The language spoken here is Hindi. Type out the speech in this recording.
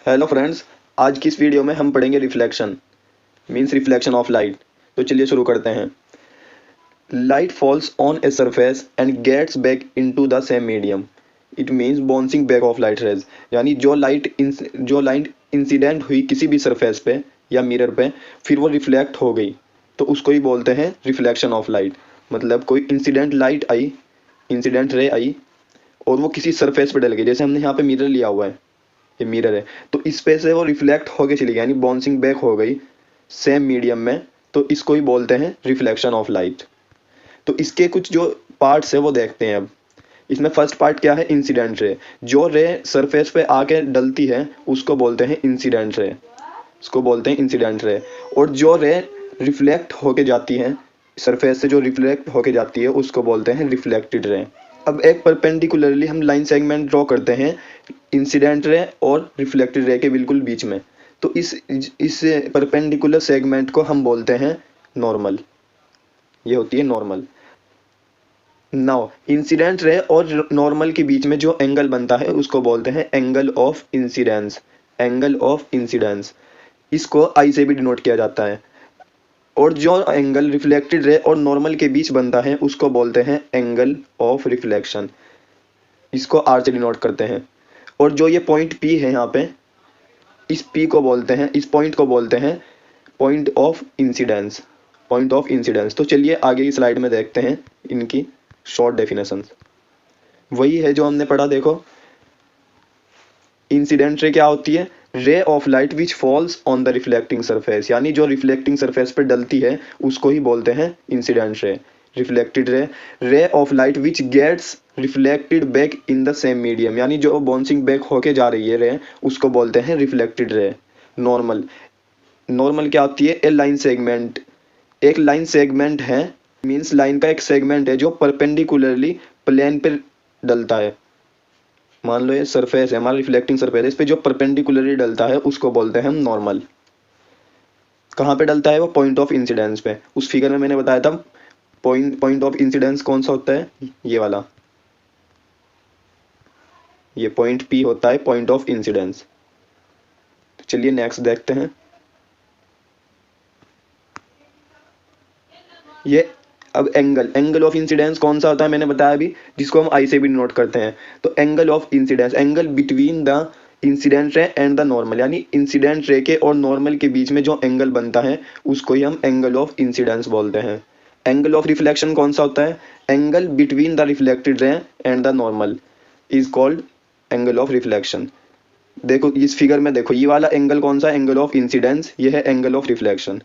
हेलो फ्रेंड्स, आज की इस वीडियो में हम पढ़ेंगे reflection means reflection of light. तो चलिए शुरू करते हैं। Light falls on a surface and gets back into the same medium. It means bouncing back of light rays, यानी जो लाइट इंसिडेंट हुई किसी भी सरफेस पे या मिरर पे, फिर वो रिफ्लेक्ट हो गई, तो उसको ही बोलते हैं रिफ्लेक्शन ऑफ लाइट। मतलब कोई इंसिडेंट लाइट आई, इंसिडेंट रे आई और वो किसी सरफेस पे डल गई। जैसे हमने यहाँ पे मिरर लिया हुआ है, ये मिरर है, तो इस पे से वो रिफ्लेक्ट होके चली गई, यानी बाउंसिंग बैक हो गई सेम मीडियम में, तो इसको ही बोलते हैं रिफ्लेक्शन ऑफ लाइट। तो इसके कुछ जो पार्ट्स है वो देखते हैं अब। इसमें फर्स्ट पार्ट क्या है? Incident ray. जो रे सरफेस पे आके डलती है उसको बोलते हैं इंसिडेंट रे, उसको बोलते हैं इंसिडेंट रे। और जो रे रिफ्लेक्ट होके जाती है सरफेस से, जो रिफ्लेक्ट होके जाती है उसको बोलते हैं रिफ्लेक्टेड रे। अब एक परपेंडिकुलरली हम लाइन सेगमेंट ड्रॉ करते हैं इंसिडेंट रे और रिफ्लेक्टेड रे के बिल्कुल बीच में। तो इस परपेंडिकुलर सेगमेंट को हम बोलते हैं नॉर्मल। ये होती है नॉर्मल। नाउ इंसिडेंट रे और नॉर्मल के बीच में जो एंगल बनता है उसको बोलते हैं angle of incidence. Angle of incidence, इसको आई से भी डिनोट किया जाता है। और जो एंगल रिफ्लेक्टेड रे और नॉर्मल के बीच बनता है उसको बोलते हैं एंगल ऑफ रिफ्लेक्शन, इसको आर से डिनोट करते हैं। और जो ये पॉइंट पी है यहाँ पे, इस पी को बोलते हैं, इस पॉइंट को बोलते हैं point of incidence. Point of incidence. तो चलिए आगे की स्लाइड में देखते हैं इनकी शॉर्ट डेफिनेशन। वही है जो हमने पढ़ा, देखो इंसिडेंट रे क्या होती है? रे of light which falls on the reflecting surface, यानी जो रिफ्लेक्टिंग सरफेस पर डलती है उसको ही बोलते हैं incident ray. Reflected ray, ray of light which gets reflected back in the same medium, यानी जो बाउंसिंग बैक होके जा रही है रे उसको बोलते हैं रिफ्लेक्टेड रे। नॉर्मल, नॉर्मल क्या होती है? ए लाइन सेगमेंट। एक लाइन सेगमेंट है, मींस लाइन का एक सेगमेंट है जो परपेंडिकुलरली प्लेन पे डलता है। मान लो ये सरफेस है, हमारा रिफ्लेक्टिंग सरफेस है, इस पे जो परपेंडिकुलरली डलता है उसको बोलते हैं हम नॉर्मल। कहाँ पे डलता है वो? पॉइंट ऑफ इंसिडेंस पे। उस फिगर में मैंने बताया था पॉइंट ऑफ इंसिडेंस कौन सा होता है, ये वाला, ये पॉइंट पी होता है पॉइंट ऑफ इंसिडेंस। तो चलिए नेक्स्ट देखते हैं। ये अब एंगल ऑफ इंसिडेंस कौन सा होता है मैंने बताया अभी, जिसको हम आई से भी नोट करते हैं। तो angle of incidence, angle between the incident ray and the normal, यानी इंसिडेंट रे के और नॉर्मल के बीच में जो एंगल बनता है उसको ही हम एंगल ऑफ इंसिडेंस बोलते हैं। एंगल ऑफ रिफ्लेक्शन कौन सा होता है? Angle between the reflected ray and the normal is called angle of reflection. देखो इस फिगर में देखो, ये वाला एंगल कौन सा? एंगल ऑफ इंसिडेंस, ये है एंगल ऑफ रिफ्लेक्शन।